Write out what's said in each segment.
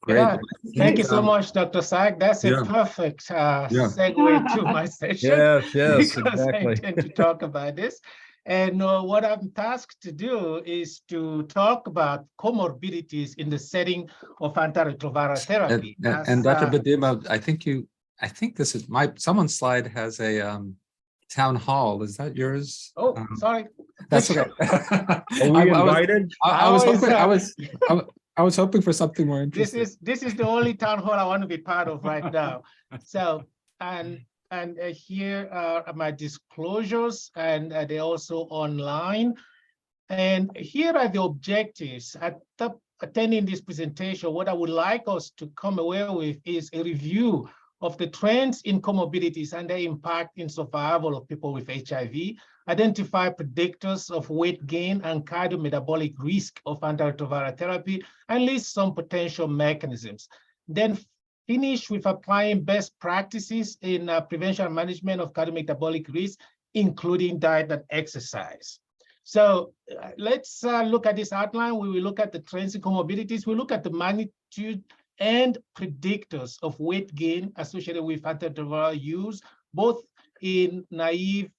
great. Yeah, thank you so Um, much, Dr. Sack. That's a yeah, perfect yeah, segue to my session yes, because I exactly. intend to talk about this. And what I'm tasked to do is to talk about comorbidities in the setting of antiretroviral therapy. And Dr. Bedimo, I think this is someone's slide has a town hall. Is that yours? Oh, sorry. That's okay. Are we invited? I was hoping I was hoping for something more interesting. This is the only town hall I want to be part of right now. So and here are my disclosures, and they're also online. And here are the objectives. Attending this presentation, what I would like us to come away with is a review of the trends in comorbidities and their impact in survival of people with HIV, identify predictors of weight gain and cardiometabolic risk of antiretroviral therapy, and list some potential mechanisms. Then finish with applying best practices in prevention and management of cardiometabolic risk, including diet and exercise. So let's look at this outline. We will look at the trends in comorbidities. We look at the magnitude and predictors of weight gain associated with antiretroviral use, both in naive,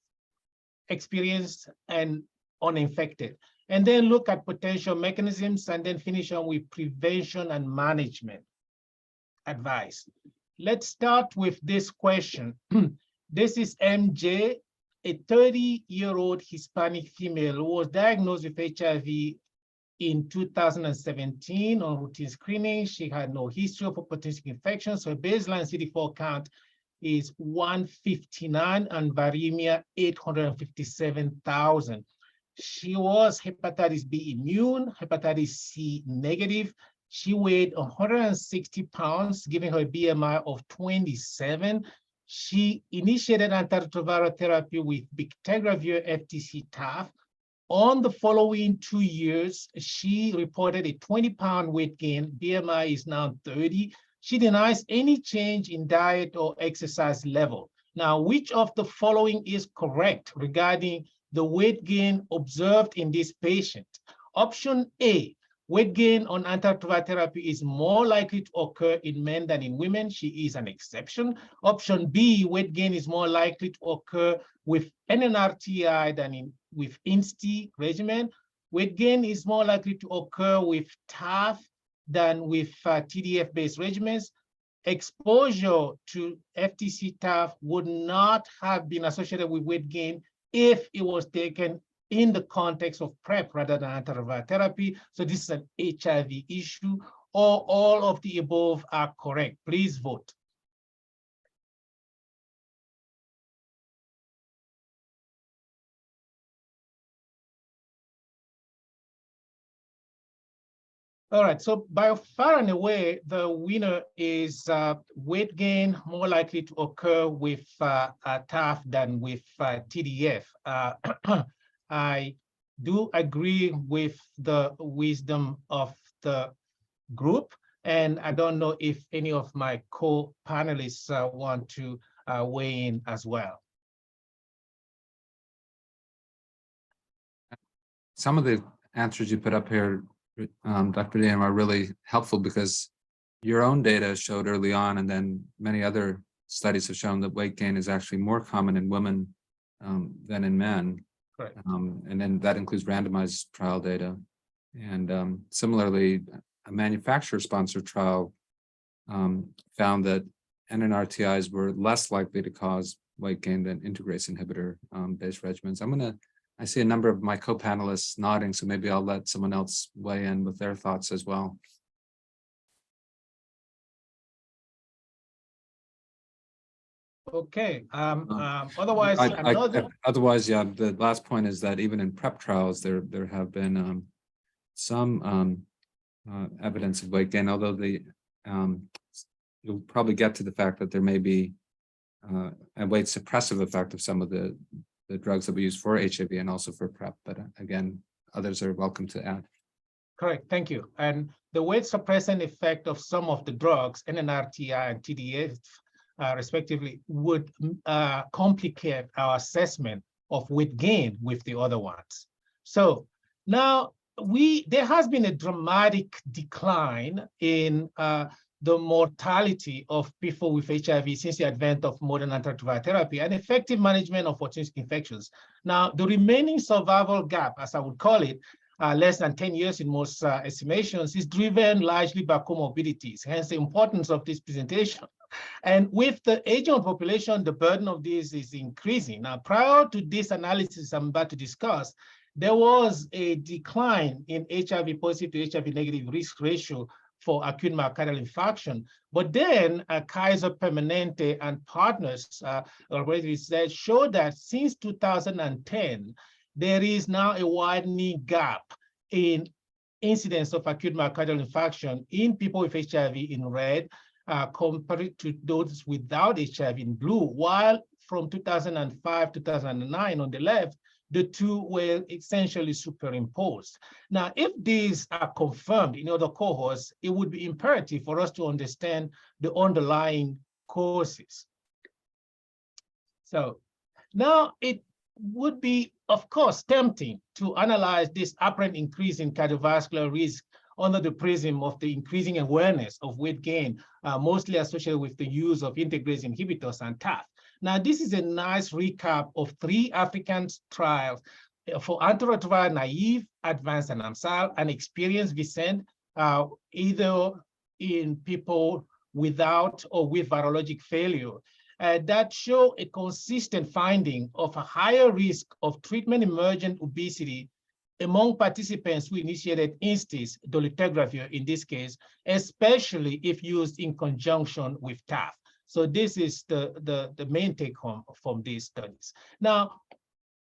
experienced, and uninfected. And then look at potential mechanisms, and then finish on with prevention and management advice. Let's start with this question. This is MJ, a 30-year-old Hispanic female who was diagnosed with HIV in 2017 on routine screening. She had no history of opportunistic infection, so her baseline CD4 count is 159 and viremia 857,000. She was hepatitis B immune, hepatitis C negative. She weighed 160 pounds, giving her a BMI of 27. She initiated antiretroviral therapy with bictegravir FTC-TAF. On the following 2 years, she reported a 20-pound weight gain. BMI is now 30. She denies any change in diet or exercise level. Now, which of the following is correct regarding the weight gain observed in this patient? Option A, weight gain on antiretroviral therapy is more likely to occur in men than in women. She is an exception. Option B, weight gain is more likely to occur with NNRTI than with INSTI regimen. Weight gain is more likely to occur with TAF than with TDF-based regimens. Exposure to FTC-TAF would not have been associated with weight gain if it was taken in the context of PrEP rather than antiretroviral therapy. So this is an HIV issue, or all of the above are correct. Please vote. All right, so by far and away, the winner is weight gain more likely to occur with TAF than with TDF. I do agree with the wisdom of the group, and I don't know if any of my co-panelists want to weigh in as well. Some of the answers you put up here, Dr. Bedimo, are really helpful because your own data showed early on, and then many other studies have shown that weight gain is actually more common in women than in men. Correct. And then that includes randomized trial data. And similarly, a manufacturer-sponsored trial found that NNRTIs were less likely to cause weight gain than integrase inhibitor-based regimens. I see a number of my co-panelists nodding, so maybe I'll let someone else weigh in with their thoughts as well. Okay. Otherwise, otherwise, yeah. The last point is that even in PrEP trials, there have been some evidence of weight gain, although you'll probably get to the fact that there may be a weight suppressive effect of some of the drugs that we use for HIV and also for PrEP. But again, others are welcome to add. Correct, thank you. And the weight suppressant effect of some of the drugs, NNRTI and TDF, respectively, would complicate our assessment of weight gain with the other ones. So now there has been a dramatic decline in the mortality of people with HIV since the advent of modern antiretroviral therapy and effective management of opportunistic infections. Now, the remaining survival gap, as I would call it, less than 10 years in most estimations, is driven largely by comorbidities, hence the importance of this presentation. And with the aging of population, the burden of this is increasing. Now, prior to this analysis I'm about to discuss, there was a decline in HIV positive to HIV negative risk ratio for acute myocardial infarction. But then Kaiser Permanente and partners already said showed that since 2010, there is now a widening gap in incidence of acute myocardial infarction in people with HIV in red compared to those without HIV in blue, while from 2005 to 2009 on the left, the two were essentially superimposed. Now, if these are confirmed in other cohorts, it would be imperative for us to understand the underlying causes. So now it would be, of course, tempting to analyze this apparent increase in cardiovascular risk under the prism of the increasing awareness of weight gain, mostly associated with the use of integrase inhibitors and TAF. Now, this is a nice recap of 3 African trials for antiretroviral naive, advanced, and AMSAL, and experienced VISENT, either in people without or with virologic failure, that show a consistent finding of a higher risk of treatment-emergent obesity among participants who initiated INSTIS, dolutegravir in this case, especially if used in conjunction with TAF. So this is the main take home from these studies. Now,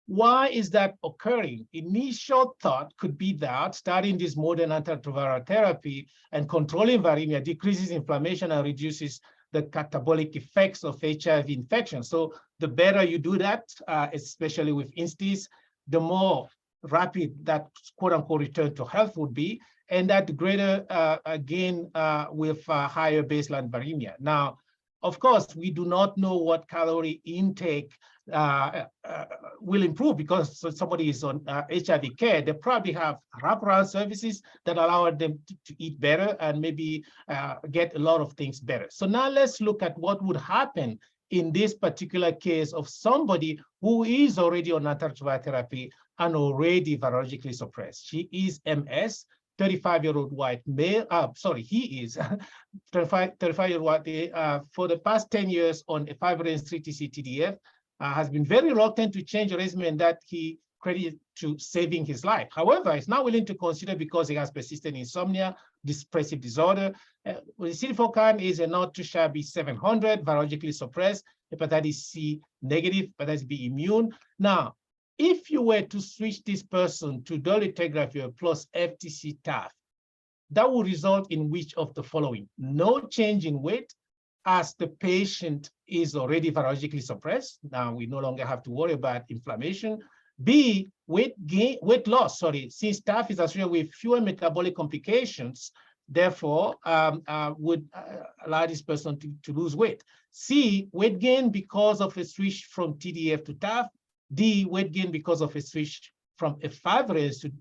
why is that occurring? Initial thought could be that starting this modern antiretroviral therapy and controlling viremia decreases inflammation and reduces the catabolic effects of HIV infection. So the better you do that, especially with INSTIS, the more rapid that quote unquote return to health would be, and that greater gain with higher baseline viremia. Now, of course, we do not know what calorie intake will improve because somebody is on HIV care. They probably have wraparound services that allow them to eat better and maybe get a lot of things better. So now let's look at what would happen in this particular case of somebody who is already on antiretroviral therapy and already virologically suppressed. She is MS, 35-year-old white male, he is 35-year-old white for the past 10 years on a 5-valent-3 TDF, has been very reluctant to change a regimen that he credited to saving his life. However, he's now willing to consider because he has persistent insomnia, depressive disorder. The CD4 count is a not too shabby 700, virologically suppressed, hepatitis C negative, hepatitis B immune. Now, if you were to switch this person to dolutegravir plus FTC TAF, that would result in which of the following? No change in weight, as the patient is already virologically suppressed. Now we no longer have to worry about inflammation. B, weight loss, since TAF is associated with fewer metabolic complications, therefore would allow this person to lose weight. C, weight gain because of a switch from TDF to TAF. D, weight gain because of a switch from a 5-valent to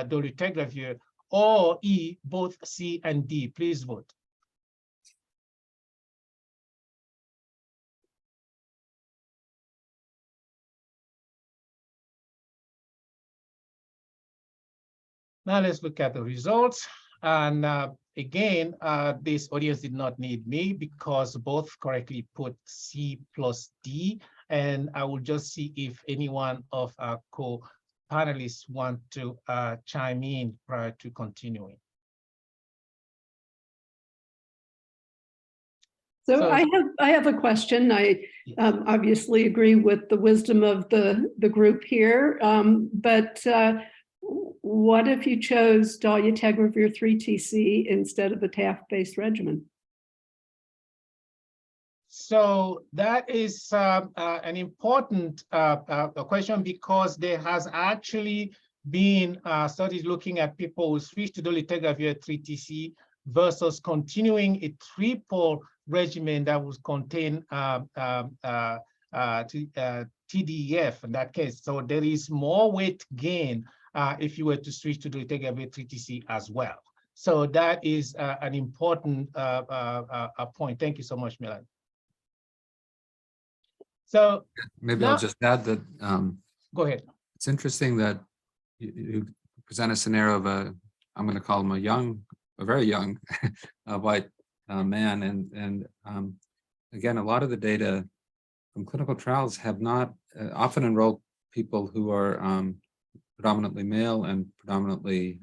dolutegravir. Or E, both C and D. Please vote. Now let's look at the results. And again, this audience did not need me because both correctly put C plus D. And I will just see if any one of our co-panelists want to chime in prior to continuing. So I have a question. I obviously agree with the wisdom of the group here, but what if you chose dolutegravir 3TC instead of a TAF-based regimen? So that is an important question because there has actually been studies looking at people who switch to dolutegravir 3TC versus continuing a triple regimen that would contain TDF in that case. So there is more weight gain if you were to switch to dolutegravir 3TC as well. So that is an important point. Thank you so much, Milan. So Maybe I'll now, just add that go ahead. it's interesting that you present a scenario of I'm going to call him a very young white man. And again, a lot of the data from clinical trials have not often enrolled people who are predominantly male and predominantly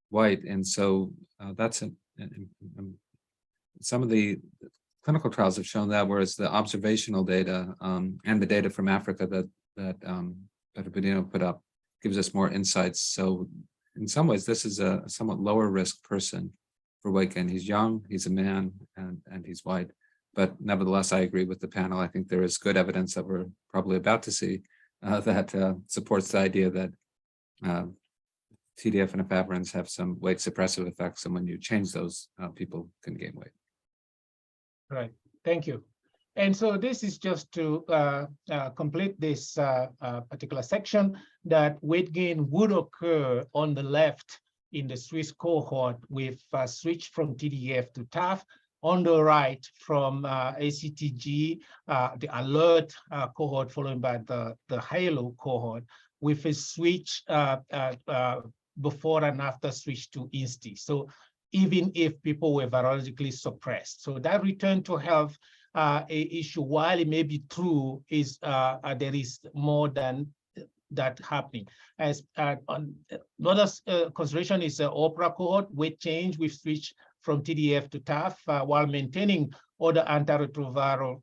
white. And so that's some of the clinical trials have shown that, whereas the observational data and the data from Africa that Dr. Bedimo put up gives us more insights. So in some ways, this is a somewhat lower risk person for weight gain. He's young, he's a man, and he's white. But nevertheless, I agree with the panel. I think there is good evidence that we're probably about to see that supports the idea that TDF and efavirenz have some weight suppressive effects, and when you change those, people can gain weight. Right, thank you. And so this is just to complete this particular section, that weight gain would occur on the left in the Swiss cohort with switch from TDF to TAF, on the right from ACTG, the alert cohort, followed by the halo cohort, with a switch before and after switch to INSTI. So even if people were virologically suppressed. So that return to health issue, while it may be true, is there is more than that happening. As another consideration is the OPRA cohort, weight change with switch from TDF to TAF while maintaining other antiretroviral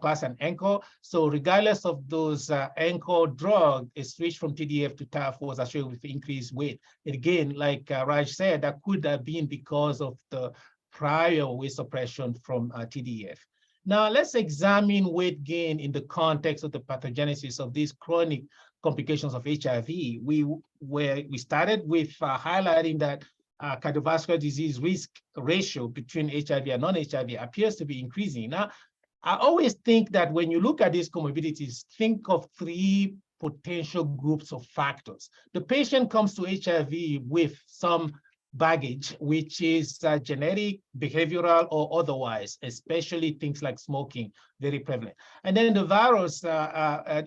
class and anchor. So regardless of those anchor drug, a switch from TDF to TAF was associated with increased weight. And again, like Raj said, that could have been because of the prior weight suppression from TDF. Now let's examine weight gain in the context of the pathogenesis of these chronic complications of HIV. We started with highlighting that cardiovascular disease risk ratio between HIV and non-HIV appears to be increasing. Now, I always think that when you look at these comorbidities, think of three potential groups of factors. The patient comes to HIV with some baggage, which is genetic, behavioral, or otherwise, especially things like smoking, very prevalent. And then the virus,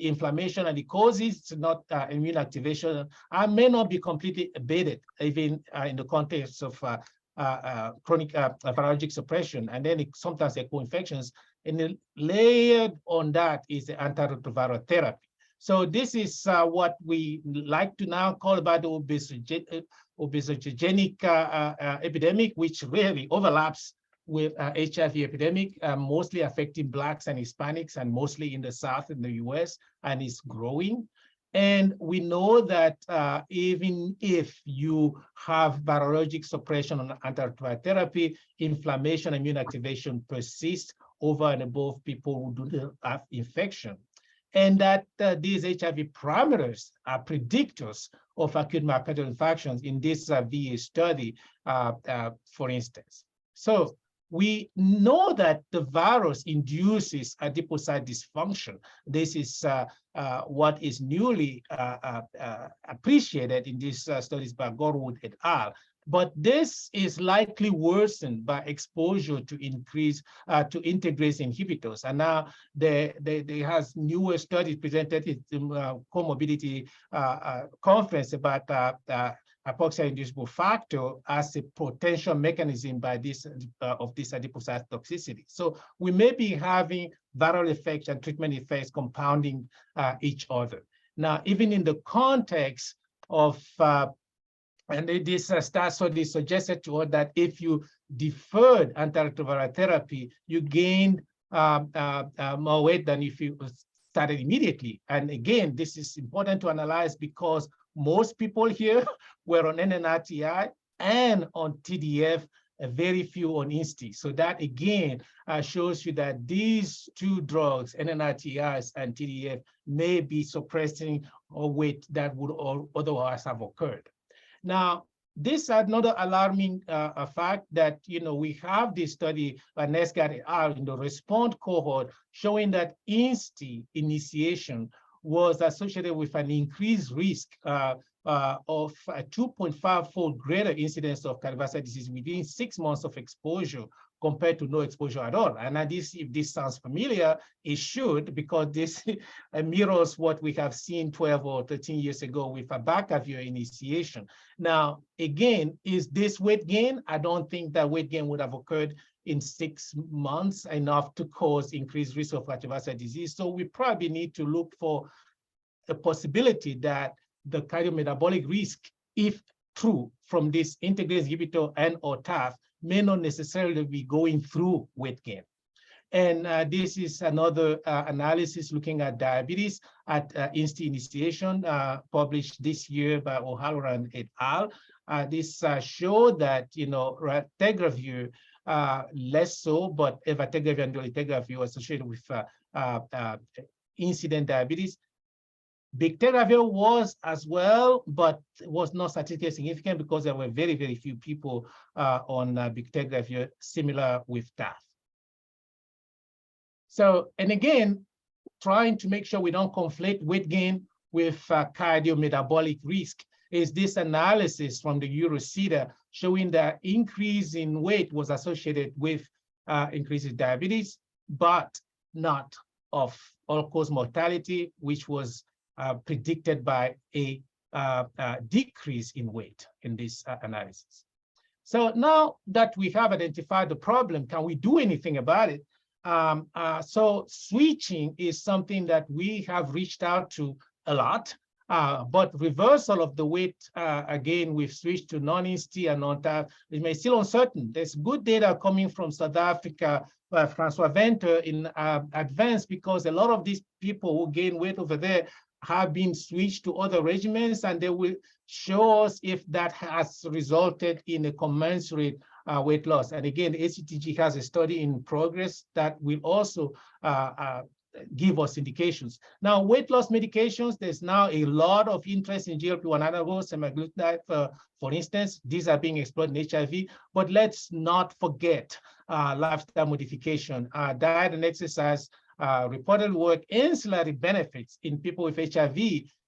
inflammation and the causes, not immune activation, may not be completely abated, even in the context of chronic virologic suppression, and then sometimes co-infections. And then layered on that is the antiretroviral therapy. So this is what we like to now call about the obesogenic epidemic, which really overlaps with HIV epidemic, mostly affecting Blacks and Hispanics, and mostly in the South in the US, and is growing. And we know that even if you have virologic suppression on antiretroviral therapy, inflammation, immune activation persists over and above people who do not have infection. And that these HIV parameters are predictors of acute myocardial infarctions in this VA study, for instance. So we know that the virus induces adipocyte dysfunction. This is what is newly appreciated in these studies by Gorwood et al. But this is likely worsened by exposure to integrase inhibitors. And now there has newer studies presented at the comorbidity conference about hypoxia-inducible factor as a potential mechanism by this of this adipocyte toxicity. So we may be having viral effects and treatment effects compounding each other. Now, even in the context of and this study suggested to us that if you deferred antiretroviral therapy, you gained more weight than if you started immediately. And again, this is important to analyze because most people here were on NNRTI and on TDF, very few on INSTI. So that again shows you that these two drugs, NNRTIs and TDF, may be suppressing weight that would otherwise have occurred. Now, this is another alarming fact that, we have this study by Nesgat et al. In the RESPOND cohort showing that INSTI initiation was associated with an increased risk of a 2.5-fold greater incidence of cardiovascular disease within 6 months of exposure compared to no exposure at all. And this, if this sounds familiar, it should, because this mirrors what we have seen 12 or 13 years ago with abacavir initiation. Now, again, is this weight gain? I don't think that weight gain would have occurred in 6 months enough to cause increased risk of cardiovascular disease. So we probably need to look for a possibility that the cardiometabolic risk, if true, from this integrase inhibitor and or TAF, may not necessarily be going through weight gain. And this is another analysis looking at diabetes at INSTI initiation, published this year by O'Halloran et al. This showed that, raltegravir less so, but evategravir and dolutegravir were associated with incident diabetes. Bictegravir was as well, but was not statistically significant because there were very, very few people on bictegravir, similar with TAF. So, and again, trying to make sure we don't conflate weight gain with cardiometabolic risk is this analysis from the EuroCEDA showing that increase in weight was associated with increase in diabetes, but not of all-cause mortality, which was predicted by a decrease in weight in this analysis. So now that we have identified the problem, can we do anything about it? So switching is something that we have reached out to a lot, but reversal of the weight, again, we've switched to non-INSTI and non-TAF. It may still uncertain. There's good data coming from South Africa, Francois Venter in advance, because a lot of these people who gain weight over there have been switched to other regimens, and they will show us if that has resulted in a commensurate weight loss. And again, ACTG has a study in progress that will also give us indications. Now, weight loss medications, there's now a lot of interest in GLP-1 analogs, semaglutide, for instance. These are being explored in HIV, but let's not forget lifestyle modification. Diet and exercise reported work ancillary benefits in people with HIV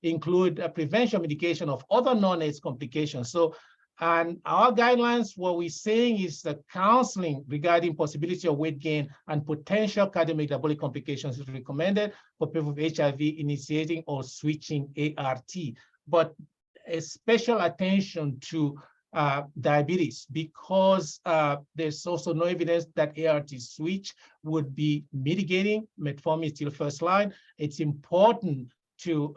include prevention medication of other non-AIDS complications. So, and our guidelines, what we're saying is that counseling regarding possibility of weight gain and potential cardiometabolic complications is recommended for people with HIV initiating or switching ART, but a special attention to diabetes, because there's also no evidence that ART switch would be mitigating. Metformin is still first line. It's important to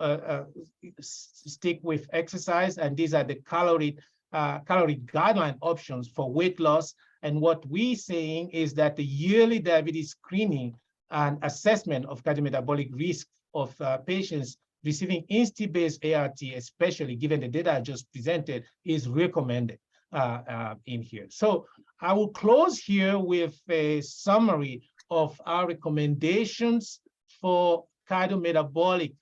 stick with exercise, and these are the calorie guideline options for weight loss. And what we're saying is that the yearly diabetes screening and assessment of cardiometabolic risk of patients receiving INSTI-based ART, especially given the data I just presented, is recommended in here. So I will close here with a summary of our recommendations for cardiometabolic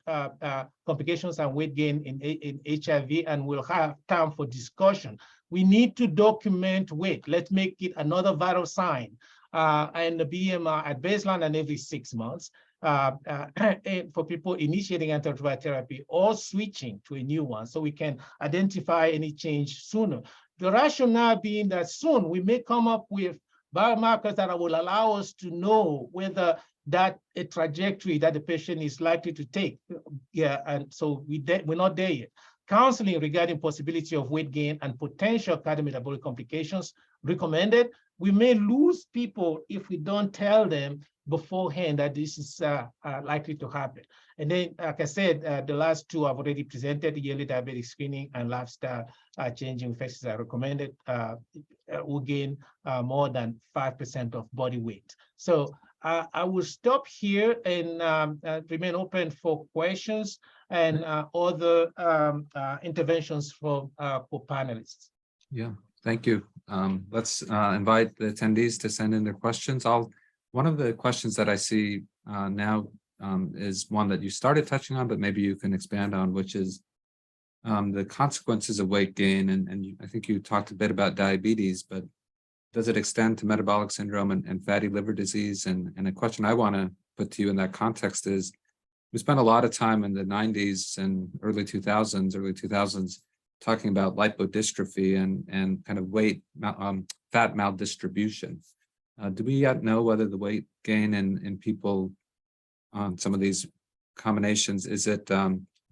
complications and weight gain in HIV, and we'll have time for discussion. We need to document weight. Let's make it another vital sign, and the BMI at baseline and every 6 months. For people initiating antiretroviral therapy or switching to a new one, so we can identify any change sooner. The rationale being that soon we may come up with biomarkers that will allow us to know whether that a trajectory that the patient is likely to take. Yeah, and so we're not there yet. Counseling regarding possibility of weight gain and potential cardiometabolic complications recommended. We may lose people if we don't tell them beforehand that this is likely to happen. And then, like I said, the last two I've already presented, yearly diabetic screening and lifestyle changing effects are recommended, will gain more than 5% of body weight. So I will stop here and remain open for questions and other interventions from co-panelists. Yeah, thank you. Let's invite the attendees to send in their questions. One of the questions that I see now is one that you started touching on, but maybe you can expand on, which is the consequences of weight gain. And I think you talked a bit about diabetes, but does it extend to metabolic syndrome and fatty liver disease? And a question I want to put to you in that context is, we spent a lot of time in the 90s and early 2000s talking about lipodystrophy and kind of fat maldistribution. Do we yet know whether the weight gain in people on some of these combinations, is it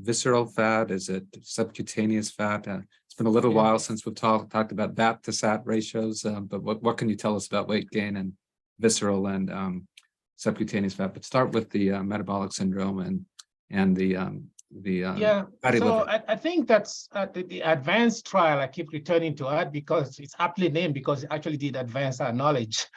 visceral fat? Is it subcutaneous fat? It's been a little while since we've talked about VAT to SAT ratios, but what can you tell us about weight gain and visceral and subcutaneous fat? But start with the metabolic syndrome and the fatty so liver. I think that's the advanced trial. I keep returning to it because it's aptly named because it actually did advance our knowledge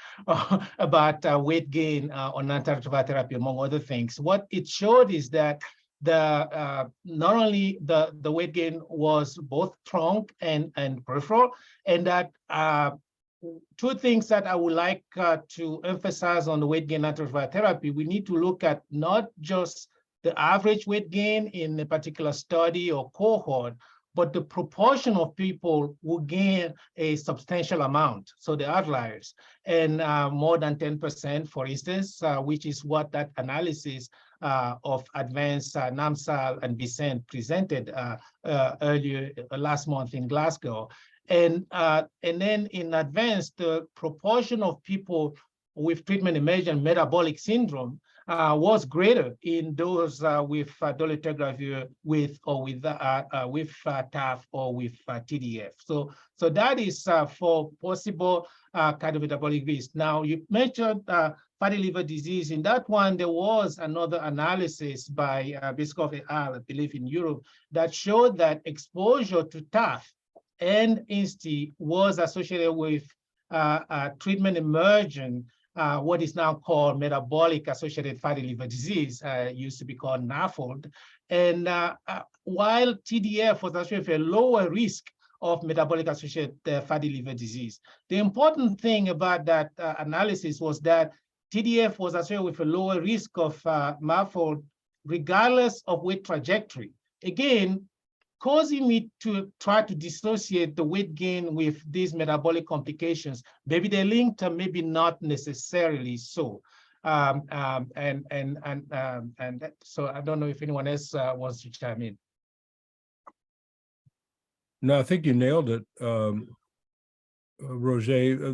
about weight gain on antiretroviral therapy, among other things. What it showed is that not only the weight gain was both trunk and peripheral, and that two things that I would like to emphasize on the weight gain antiretroviral therapy. We need to look at not just the average weight gain in a particular study or cohort, but the proportion of people who gain a substantial amount, so the outliers, and more than 10%, for instance, which is what that analysis of advanced NAMSAL and BSENT presented earlier last month in Glasgow. And then in advance, the proportion of people with treatment-emergent metabolic syndrome was greater in those with dolutegravir with TAF or with TDF. So that is for possible cardiometabolic risk. Now, you mentioned fatty liver disease. In that one, there was another analysis by Biskov et al., I believe in Europe, that showed that exposure to TAF and INSTI was associated with treatment-emergent what is now called metabolic associated fatty liver disease, used to be called NAFLD. And while TDF was associated with a lower risk of metabolic associated fatty liver disease, the important thing about that analysis was that TDF was associated with a lower risk of NAFLD regardless of weight trajectory. Again, causing me to try to dissociate the weight gain with these metabolic complications. Maybe they're linked, or maybe not necessarily so. So I don't know if anyone else wants to chime in. No, I think you nailed it, Roger.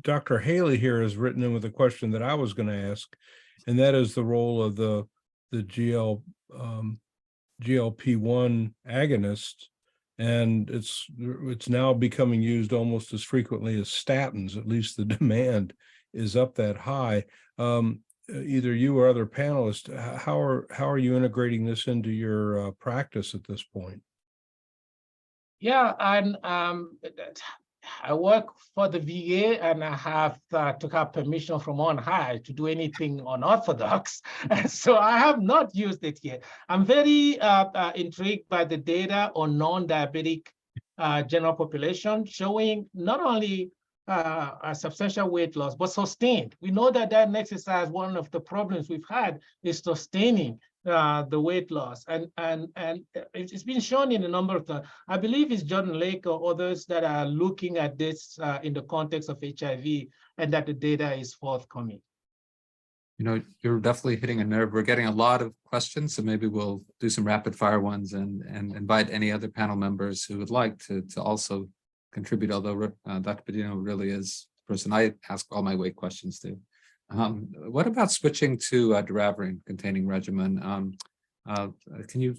Dr. Haley here has written in with a question that I was going to ask, and that is the role of the GLP-1 agonist, and it's now becoming used almost as frequently as statins. At least the demand is up that high. Either you or other panelists, how are you integrating this into your practice at this point? Yeah, and I work for the VA, and I have to have permission from on high to do anything unorthodox. So I have not used it yet. I'm very intrigued by the data on non-diabetic general population, showing not only a substantial weight loss, but sustained. We know that diet and exercise, one of the problems we've had is sustaining the weight loss, and it's been shown in a number of times. I believe it's Jordan Lake or others that are looking at this in the context of HIV, and that the data is forthcoming. You know, you're definitely hitting a nerve. We're getting a lot of questions, so maybe we'll do some rapid fire ones and invite any other panel members who would like to also contribute, although Dr. Bedimo really is the person I ask all my weight questions to. What about switching to doravirine containing regimen? Can you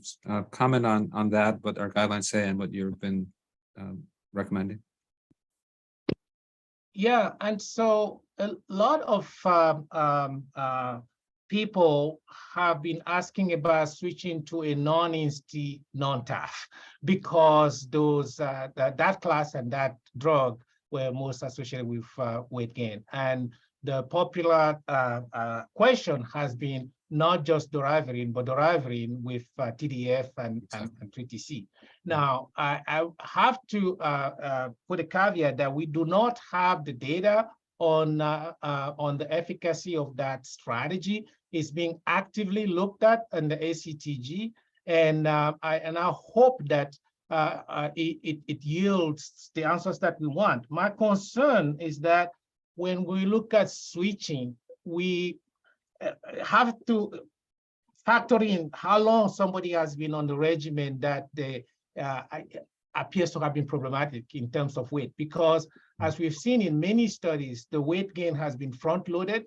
comment on that, what our guidelines say and what you've been recommending? Yeah, and so a lot of people have been asking about switching to a non-INSTI, non-TAF, because those that class and that drug were most associated with weight gain. And the popular question has been not just doravirine, but doravirine with TDF and 3TC. Now, I have to put a caveat that we do not have the data on the efficacy of that strategy. It's being actively looked at in the ACTG, and I hope that it yields the answers that we want. My concern is that when we look at switching, we have to factor in how long somebody has been on the regimen that they appears to have been problematic in terms of weight, because as we've seen in many studies, the weight gain has been front-loaded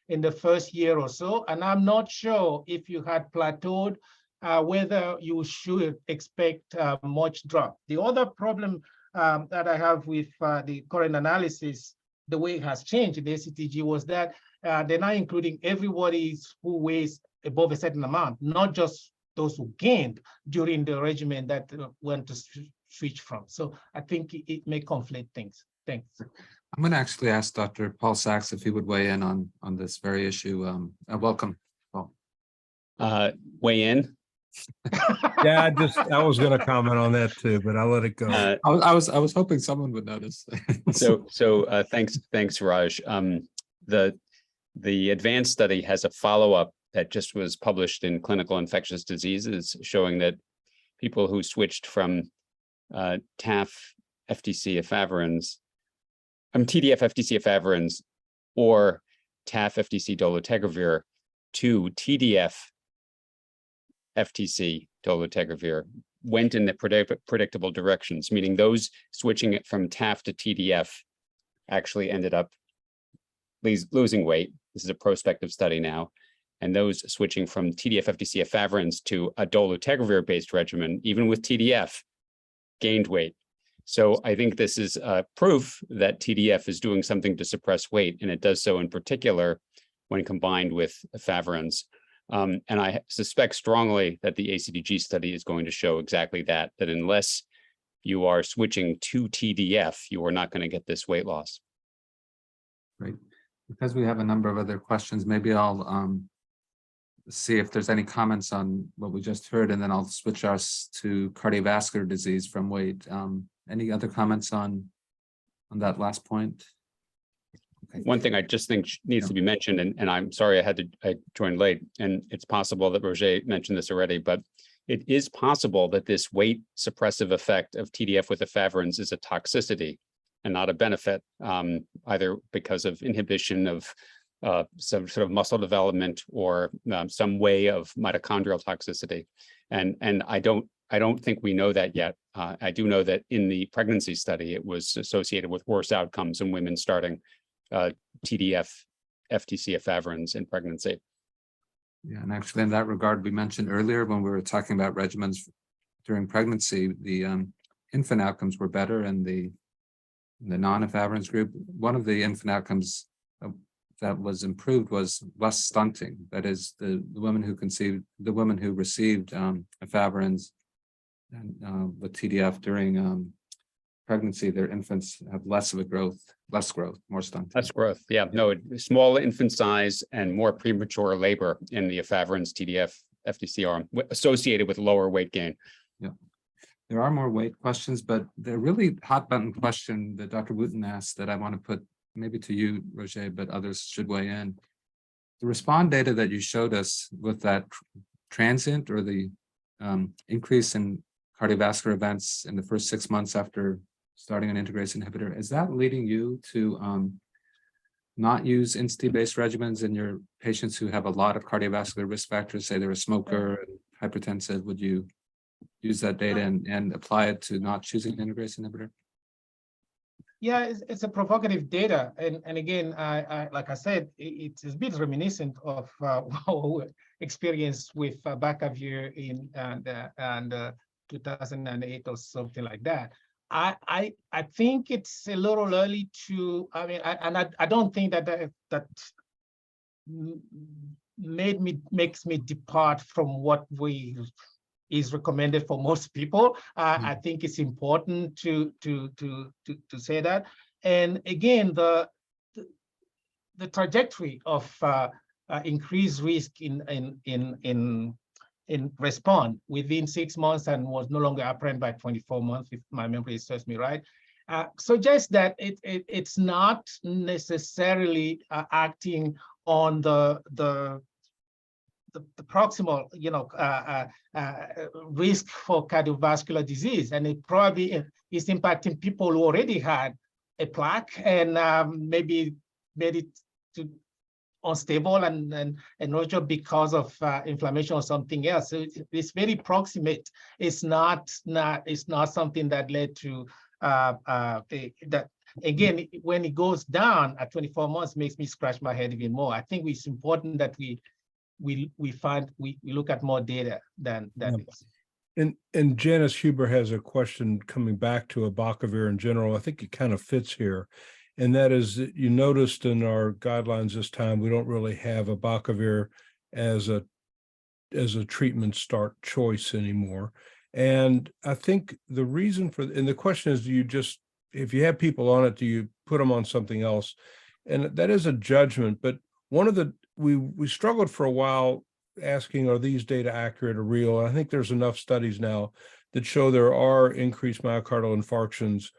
in the first year or so, and I'm not sure if you had plateaued, whether you should expect much drop. The other problem that I have with the current analysis, the way it has changed in the ACTG, was that they're now including everybody who weighs above a certain amount, not just those who gained during the regimen that went to switch from. So I think it may conflate things. Thanks. I'm going to actually ask Dr. Paul Sachs if he would weigh in on this very issue. Welcome, Paul. Weigh in. Yeah, I was going to comment on that too, but I'll let it go. I was hoping someone would notice. Thanks, Raj. The advanced study has a follow-up that just was published in Clinical Infectious Diseases, showing that people who switched from TAF FTC efavirenz, TDF FTC efavirenz, or TAF FTC dolutegravir to TDF FTC dolutegravir went in the predictable directions, meaning those switching it from TAF to TDF actually ended up losing weight. This is a prospective study now. And those switching from TDF FTC efavirenz to a dolutegravir-based regimen, even with TDF, gained weight. So I think this is proof that TDF is doing something to suppress weight, and it does so in particular when combined with efavirenz. And I suspect strongly that the ACTG study is going to show exactly that unless you are switching to TDF, you are not going to get this weight loss. Great. Because we have a number of other questions, maybe I'll see if there's any comments on what we just heard, and then I'll switch us to cardiovascular disease from weight. Any other comments on that last point? Okay. One thing I just think needs to be mentioned, and I'm sorry I joined late, and it's possible that Roger mentioned this already, but it is possible that this weight suppressive effect of TDF with efavirenz is a toxicity and not a benefit, either because of inhibition of some sort of muscle development or some way of mitochondrial toxicity. And I don't think we know that yet. I do know that in the pregnancy study, it was associated with worse outcomes in women starting TDF FTC efavirenz in pregnancy. Yeah, and actually in that regard, we mentioned earlier when we were talking about regimens during pregnancy, the infant outcomes were better in the non-efavirenz group. One of the infant outcomes that was improved was less stunting. That is, the women who received efavirenz and with TDF during pregnancy, their infants have less growth, more stunting. Less growth, yeah. No, small infant size and more premature labor in the efavirenz TDF FTC arm associated with lower weight gain. Yeah. There are more weight questions, but the really hot button question that Dr. Wooten asked that I want to put maybe to you, Roger, but others should weigh in. The RESPOND data that you showed us with that transient or the increase in cardiovascular events in the first 6 months after starting an integrase inhibitor, is that leading you to not use INSTI-based regimens in your patients who have a lot of cardiovascular risk factors, say they're a smoker, hypertensive? Would you use that data and apply it to not choosing an integrase inhibitor? Yeah, it's a provocative data, and again, I like I said, it's a bit reminiscent of our experience with Bacavir in 2008 or something like that. I think it's a little early to. I mean, I don't think that makes me depart from what is recommended for most people. I think it's important to say that. And again, the trajectory of increased risk in RESPOND within 6 months and was no longer apparent by 24 months, if my memory serves me right, suggests that it's not necessarily acting on the proximal, risk for cardiovascular disease, and it probably is impacting people who already had a plaque and maybe made it to unstable and not just because of inflammation or something else. So it's very proximate. It's not something that led to that. Again, when it goes down at 24 months, makes me scratch my head even more. I think it's important that we look at more data than this. And Janice Huber has a question coming back to abacavir in general. I think it kind of fits here. And that is that you noticed in our guidelines this time, we don't really have abacavir as a treatment start choice anymore. And I think the reason for, and the question is, do you just, if you have people on it, do you put them on something else? And that is a judgment, but one of the, we struggled for a while asking, are these data accurate or real? And I think there's enough studies now that show there are increased myocardial infarctions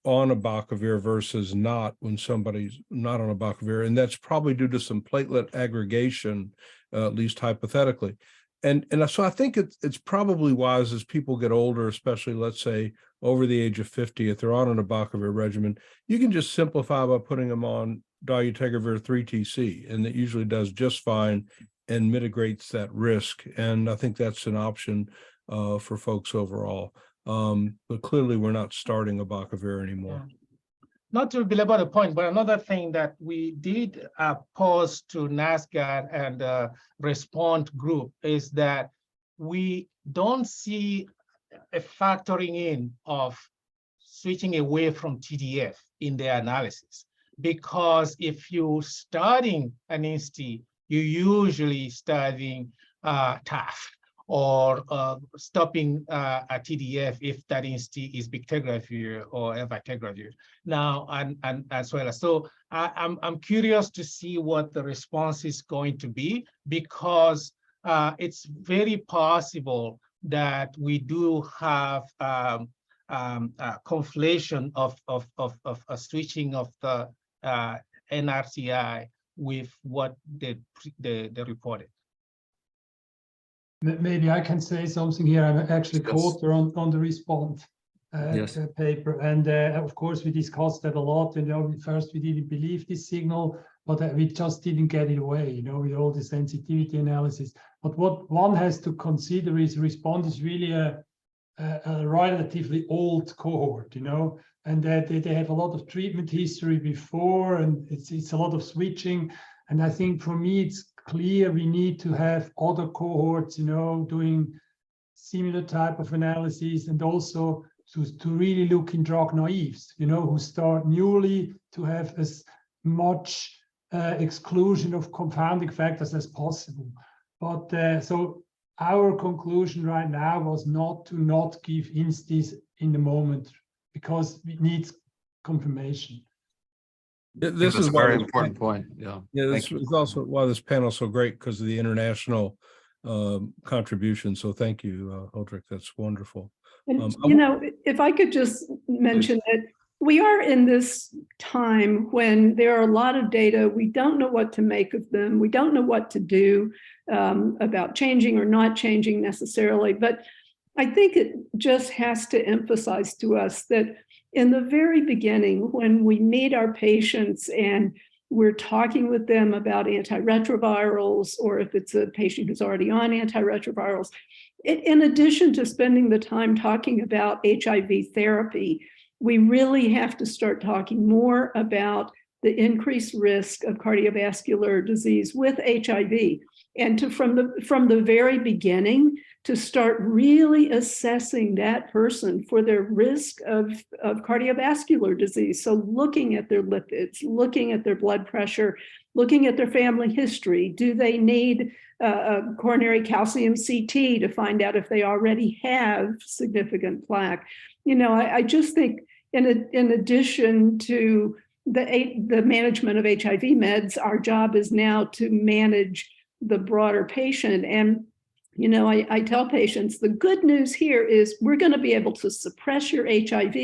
on abacavir versus not when somebody's not on abacavir. And that's probably due to some platelet aggregation, at least hypothetically. And so I think it's probably wise as people get older, especially let's say over the age of 50, if they're on an abacavir regimen, you can just simplify by putting them on dolutegravir 3TC, and it usually does just fine and mitigates that risk. And I think that's an option for folks overall. But clearly we're not starting abacavir anymore. Yeah. Not to belabor the point, but another thing that we did pose to NASGAD and RESPOND group is that we don't see a factoring in of switching away from TDF in their analysis. Because if you're starting an INSTI, you're usually starting TAF or stopping a TDF if that INSTI is bictegravir or elbaptegravir now and as well. So I'm curious to see what the response is going to be, because it's very possible that we do have conflation of a switching of the NRTI with what they reported. Maybe I can say something here. I'm actually co-author on the RESPOND paper, and of course we discussed that a lot. You know, first we didn't believe this signal, but we just didn't get it away, you know, with all the sensitivity analysis. But what one has to consider is RESPOND is really a relatively old cohort, you know, and that they have a lot of treatment history before, and it's a lot of switching. And I think for me, it's clear we need to have other cohorts, you know, doing similar type of analysis, and also to really look in drug naives, you know, who start newly, to have as much exclusion of confounding factors as possible. But so our conclusion right now was not to give INSTIs in the moment, because it needs confirmation. This is is a very important point. Yeah. This is also why this panel is so great, because of the international contribution. So thank you, Holdrick. That's wonderful. And, you know, if I could just mention that we are in this time when there are a lot of data. We don't know what to make of them. We don't know what to do about changing or not changing necessarily. But I think it just has to emphasize to us that in the very beginning, when we meet our patients and we're talking with them about antiretrovirals, or if it's a patient who's already on antiretrovirals, in addition to spending the time talking about HIV therapy, we really have to start talking more about the increased risk of cardiovascular disease with HIV, and to from the very beginning to start really assessing that person for their risk of cardiovascular disease. So looking at their lipids, looking at their blood pressure, looking at their family history. Do they need a coronary calcium CT to find out if they already have significant plaque? You know, I just think in addition to the management of HIV meds, our job is now to manage the broader patient. And you know, I tell patients, the good news here is we're going to be able to suppress your HIV.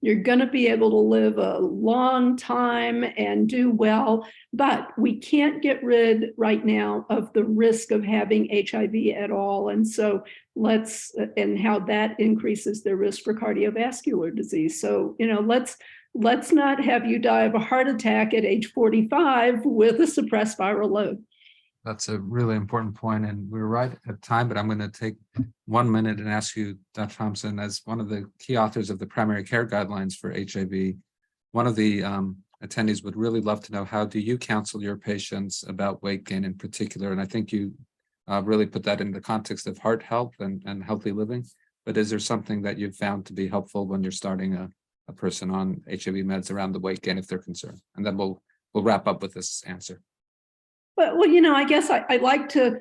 You're going to be able to live a long time and do well, but we can't get rid right now of the risk of having HIV at all. And so and how that increases their risk for cardiovascular disease. So, you know, let's let's not have you die of a heart attack at age 45 with a suppressed viral load. That's a really important point, and we're right at time, but I'm going to take 1 minute and ask you, Dr. Thompson, as one of the key authors of the primary care guidelines for HIV, one of the attendees would really love to know, how do you counsel your patients about weight gain in particular? And I think you really put that in the context of heart health and healthy living, but is there something that you've found to be helpful when you're starting a person on HIV meds around the weight gain if they're concerned? And then we'll wrap up with this answer. Well, I guess I like to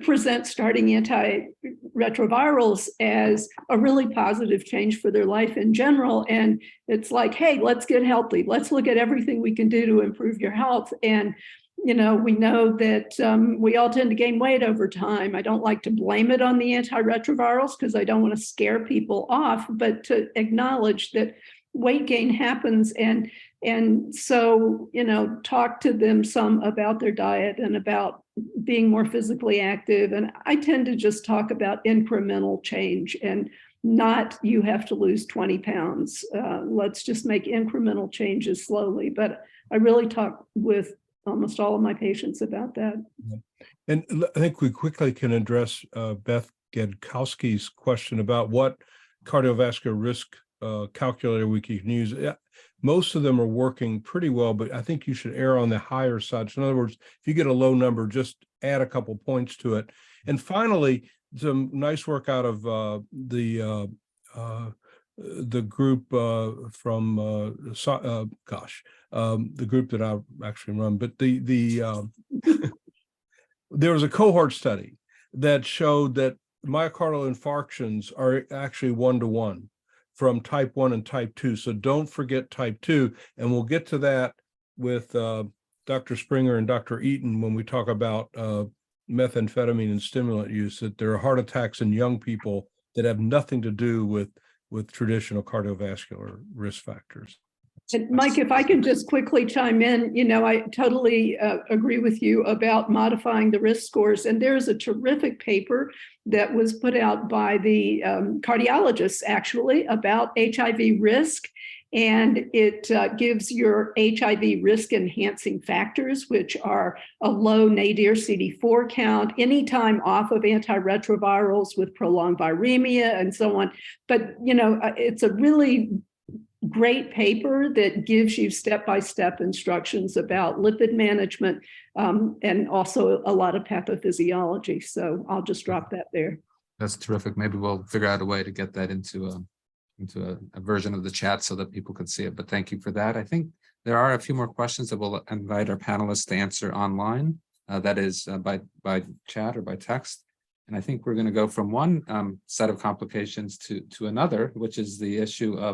present starting antiretrovirals as a really positive change for their life in general. And it's like, hey, let's get healthy. Let's look at everything we can do to improve your health. And, we know that we all tend to gain weight over time. I don't like to blame it on the antiretrovirals because I don't want to scare people off, but to acknowledge that weight gain happens. And so, talk to them some about their diet and about being more physically active. And I tend to just talk about incremental change and not you have to lose 20 pounds. Let's just make incremental changes slowly. But I really talk with almost all of my patients about that. And I think we quickly can address Beth Gadkowski's question about what cardiovascular risk calculator we can use. Most of them are working pretty well, but I think you should err on the higher side. So in other words, if you get a low number, just add a couple points to it. And finally, some nice work out of the group from the group that I actually run, but there was a cohort study that showed that myocardial infarctions are actually 1-to-1 from type 1 and type 2. So don't forget type 2. And we'll get to that with Dr. Springer and Dr. Eaton when we talk about methamphetamine and stimulant use, that there are heart attacks in young people that have nothing to do with traditional cardiovascular risk factors. And Mike, if I can just quickly chime in, I totally agree with you about modifying the risk scores. And there's a terrific paper that was put out by the cardiologists, actually, about HIV risk. And it gives your HIV risk enhancing factors, which are a low nadir CD4 count, anytime off of antiretrovirals with prolonged viremia and so on. But, it's a really great paper that gives you step-by-step instructions about lipid management and also a lot of pathophysiology. So I'll just drop that there. That's terrific. Maybe we'll figure out a way to get that into a version of the chat so that people can see it. But thank you for that. I think there are a few more questions that we'll invite our panelists to answer online. That is by chat or by text. And I think we're going to go from one set of complications to another, which is the issue of